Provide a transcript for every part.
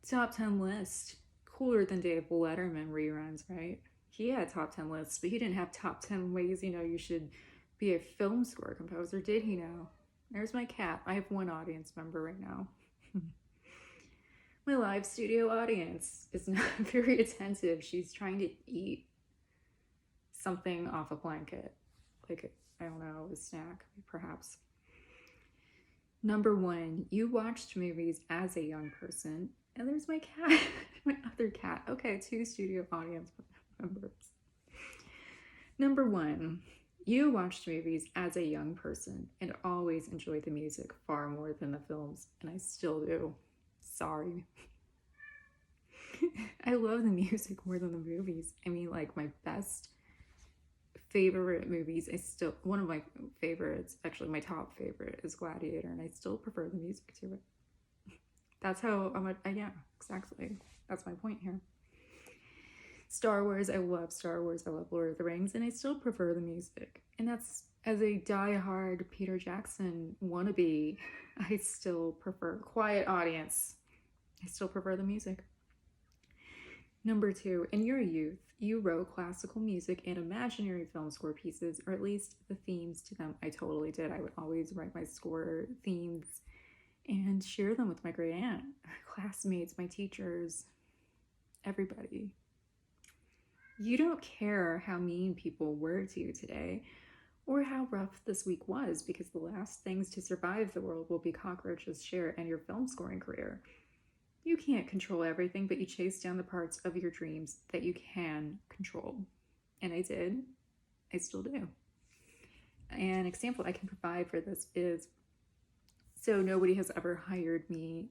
Top 10 list. Cooler than Dave Letterman reruns, right? He had top 10 lists, but he didn't have top 10 ways you should be a film score composer, did he now? There's my cat. I have one audience member right now. My live studio audience is not very attentive. She's trying to eat something off a blanket. Like, I don't know, a snack, perhaps. Number one, you watched movies as a young person. And there's my cat, my other cat. Okay, two studio audience members. Number one, you watched movies as a young person and always enjoyed the music far more than the films, and I still do. Sorry. I love the music more than the movies. I mean, like, my best favorite movies, one of my favorites, actually my top favorite, is Gladiator, and I still prefer the music to it. That's how yeah, exactly. That's my point here. Star Wars, I love Star Wars. I love Lord of the Rings, and I still prefer the music. And that's, as a die-hard Peter Jackson wannabe, I still prefer quiet audience. I still prefer the music. Number two, in your youth, you wrote classical music and imaginary film score pieces, or at least the themes to them. I totally did. I would always write my score themes and share them with my great aunt, classmates, my teachers, everybody. You don't care how mean people were to you today or how rough this week was, because the last things to survive the world will be cockroaches, share, and your film scoring career. You can't control everything, but you chase down the parts of your dreams that you can control. And I did. I still do. An example I can provide for this is, so nobody has ever hired me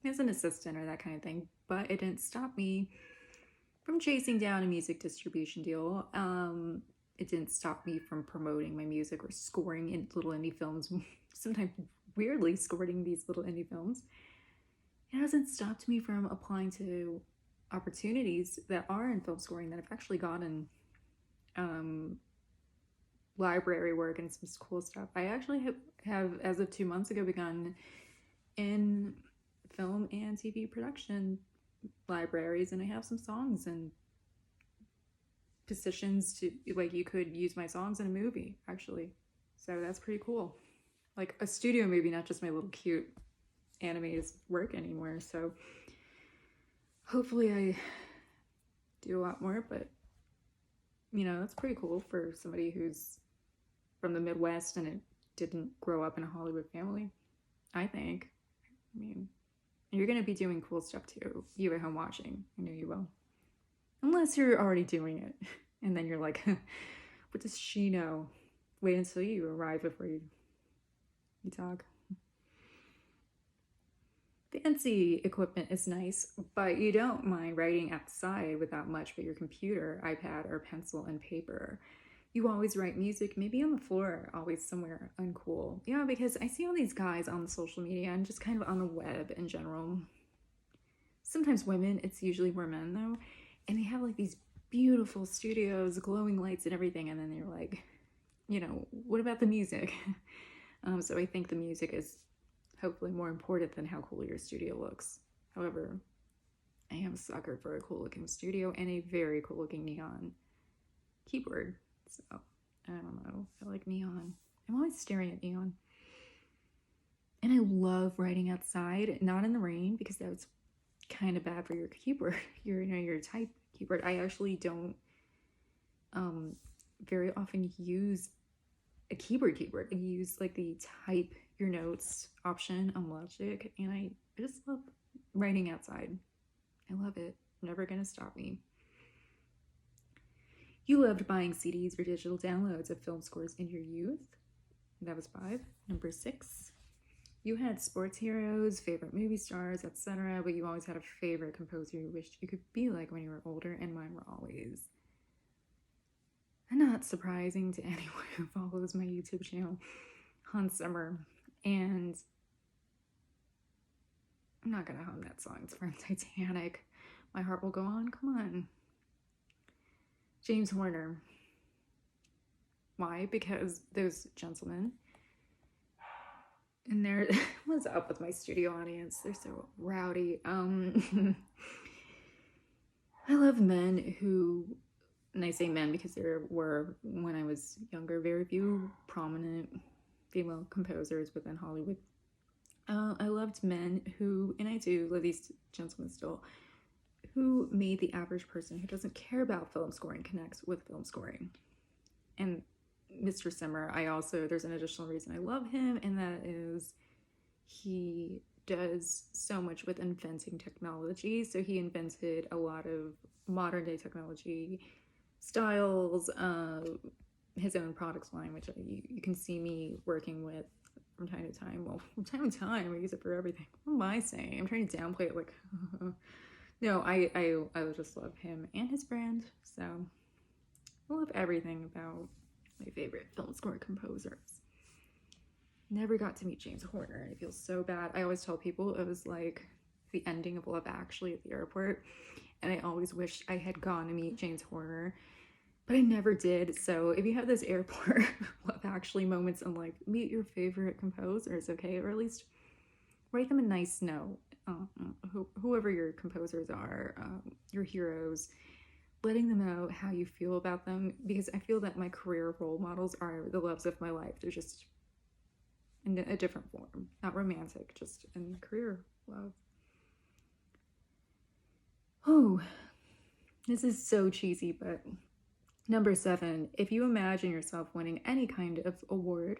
as an assistant or that kind of thing, but it didn't stop me from chasing down a music distribution deal. It didn't stop me from promoting my music or scoring in little indie films, sometimes weirdly scoring these little indie films. It hasn't stopped me from applying to opportunities that are in film scoring that I've actually gotten library work and some cool stuff. I actually have, as of 2 months ago, begun in film and TV production libraries, and I have some songs and positions to, like, you could use my songs in a movie, actually. So that's pretty cool. Like a studio movie, not just my little cute animated work anymore. So hopefully I do a lot more, but that's pretty cool for somebody who's from the Midwest and it didn't grow up in a Hollywood family, I think. I mean, you're going to be doing cool stuff too, you at home watching. I know you will. Unless you're already doing it. And then you're like, what does she know? Wait until you arrive before you talk. Fancy equipment is nice, but you don't mind writing outside without much but your computer, iPad, or pencil and paper. You always write music, maybe on the floor, always somewhere uncool. Yeah, because I see all these guys on the social media and just kind of on the web in general. Sometimes women, it's usually more men though, and they have like these beautiful studios, glowing lights and everything, and then they're like, what about the music? So I think the music is hopefully more important than how cool your studio looks. However, I am a sucker for a cool looking studio and a very cool looking neon keyboard. So I don't know, I like neon. I'm always staring at neon. And I love writing outside, not in the rain, because that's kind of bad for your keyboard, your type keyboard. I actually don't very often use a keyboard. I use like the type your notes option on Logic, and I just love writing outside. I love it. Never gonna stop me. You loved buying CDs or digital downloads of film scores in your youth. That was 5. Number 6. You had sports heroes, favorite movie stars, etc., but you always had a favorite composer you wished you could be like when you were older, and mine were always, not surprising to anyone who follows my YouTube channel, Hans Zimmer. And I'm not gonna hum that song, it's from Titanic. My heart will go on, come on. James Horner. Why? Because those gentlemen And there, what's up with my studio audience? They're so rowdy. I love men who, and I say men because there were, when I was younger, very few prominent female composers within Hollywood. I loved men who, and I do love these gentlemen still, who made the average person who doesn't care about film scoring connects with film scoring. And Mr. Simmer, there's an additional reason I love him, and that is he does so much with inventing technology. So he invented a lot of modern day technology styles, his own products line, which you can see me working with from time to time. Well, from time to time, I use it for everything. What am I saying? I'm trying to downplay it. Like, no, I just love him and his brand. So I love everything about my favorite film score composers. Never got to meet James Horner, and I feel so bad. I always tell people it was like the ending of Love Actually at the airport, and I always wish I had gone to meet James Horner, but I never did. So if you have those airport Love Actually moments and like meet your favorite composers, okay, or at least write them a nice note, whoever your composers are, your heroes, letting them know how you feel about them, because I feel that my career role models are the loves of my life. They're just in a different form, not romantic, just in career love. Oh, this is so cheesy, but number 7, if you imagine yourself winning any kind of award,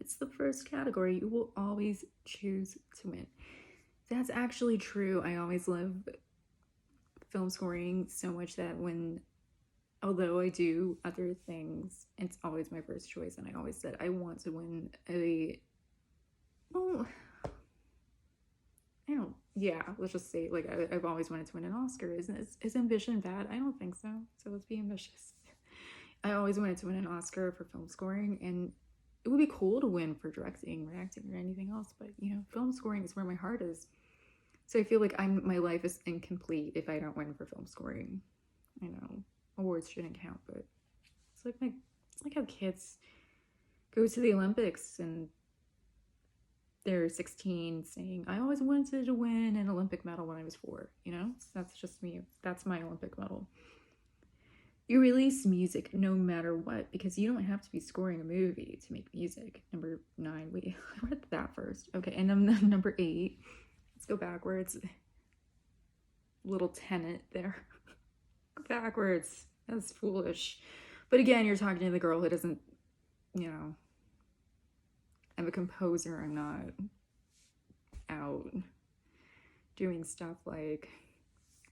it's the first category you will always choose to win. That's actually true. I always love film scoring so much that although I do other things, it's always my first choice. And I always said I want to win let's just say, like, I've always wanted to win an Oscar. Is ambition bad? I don't think so. So let's be ambitious. I always wanted to win an Oscar for film scoring, and it would be cool to win for directing or acting or anything else, but film scoring is where my heart is. So I feel like my life is incomplete if I don't win for film scoring. I know awards shouldn't count, but it's like how kids go to the Olympics and they're 16 saying, I always wanted to win an Olympic medal when I was 4, So that's just me. That's my Olympic medal. You release music no matter what, because you don't have to be scoring a movie to make music. Number 9, I read that first. Okay, and then number 8, let's go backwards. Little tenet there. Go backwards. That's foolish. But again, you're talking to the girl who doesn't, I'm a composer. I'm not out doing stuff like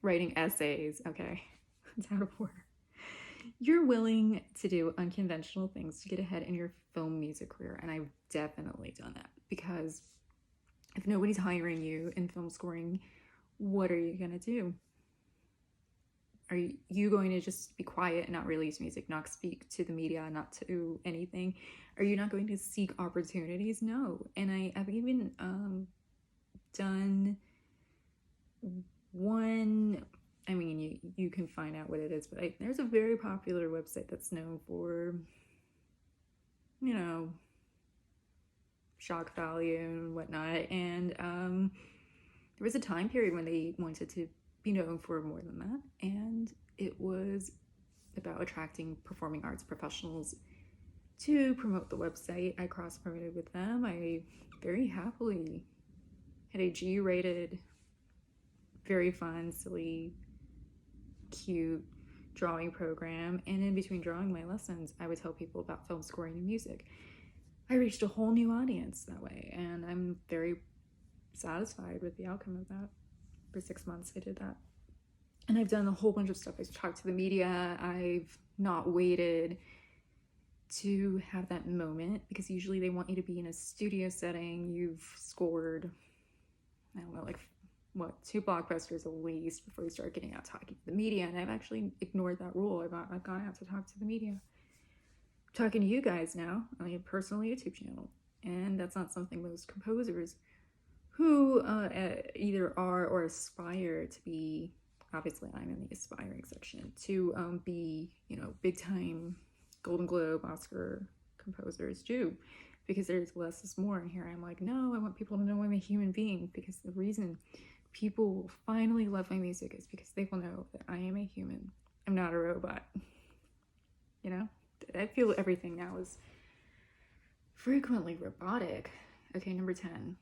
writing essays. Okay, it's out of order. You're willing to do unconventional things to get ahead in your film music career, and I've definitely done that, because if nobody's hiring you in film scoring, what are you gonna do? Are you going to just be quiet and not release music, not speak to the media, not to anything? Are you not going to seek opportunities? No. And I've even done one, I mean, you can find out what it is, but there's a very popular website that's known for, shock value and whatnot. And there was a time period when they wanted to be known for more than that, and it was about attracting performing arts professionals to promote the website. I cross-promoted with them. I very happily had a G-rated, very fun, silly, cute drawing program, and in between drawing my lessons, I would tell people about film scoring and music. I reached a whole new audience that way, and I'm very satisfied with the outcome of that. For 6 months I did that, and I've done a whole bunch of stuff. I've talked to the media. I've not waited to have that moment, because usually they want you to be in a studio setting. You've scored, I don't know, like 2 blockbusters at least before you start getting out talking to the media, and I've actually ignored that rule. I've gone out to talk to the media. I'm talking to you guys now on a personal YouTube channel, and that's not something most composers who either are or aspire to be, obviously I'm in the aspiring section, to be, big time Golden Globe, Oscar composers do. because there's less is more in here. I'm like, no, I want people to know I'm a human being, because the reason people will finally love my music is because they will know that I am a human. I'm not a robot. You know? I feel everything now is frequently robotic. Okay, number 10.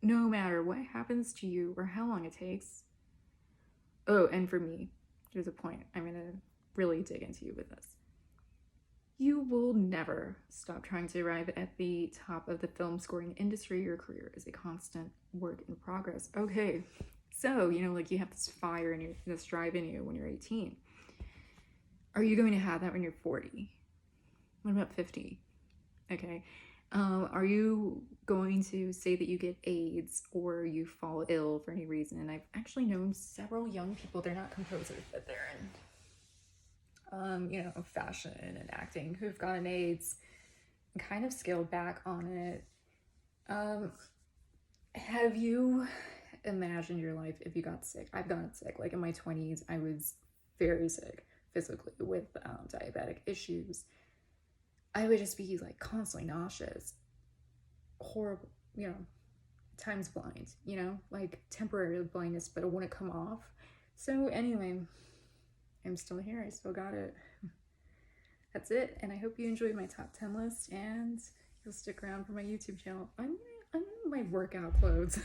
No matter what happens to you or how long it takes. Oh, and for me, there's a point I'm going to really dig into you with this. You will never stop trying to arrive at the top of the film scoring industry. Your career is a constant work in progress. Okay, so, you know, like you have this fire in you, this drive in you when you're 18. Are you going to have that when you're 40? What about 50? Okay. Are you going to say that you get AIDS or you fall ill for any reason? And I've actually known several young people, they're not composers, but they're in you know, fashion and acting, who've gotten AIDS and kind of scaled back on it. Have you imagined your life if you got sick? I've gotten sick. Like in my 20s, I was very sick physically with diabetic issues. I would just be like constantly nauseous, horrible, you know, times blind, you know, like temporary blindness, but it wouldn't come off. So anyway, I'm still here. I still got it. That's it. And I hope you enjoyed my top 10 list, and you'll stick around for my YouTube channel. I'm in my workout clothes.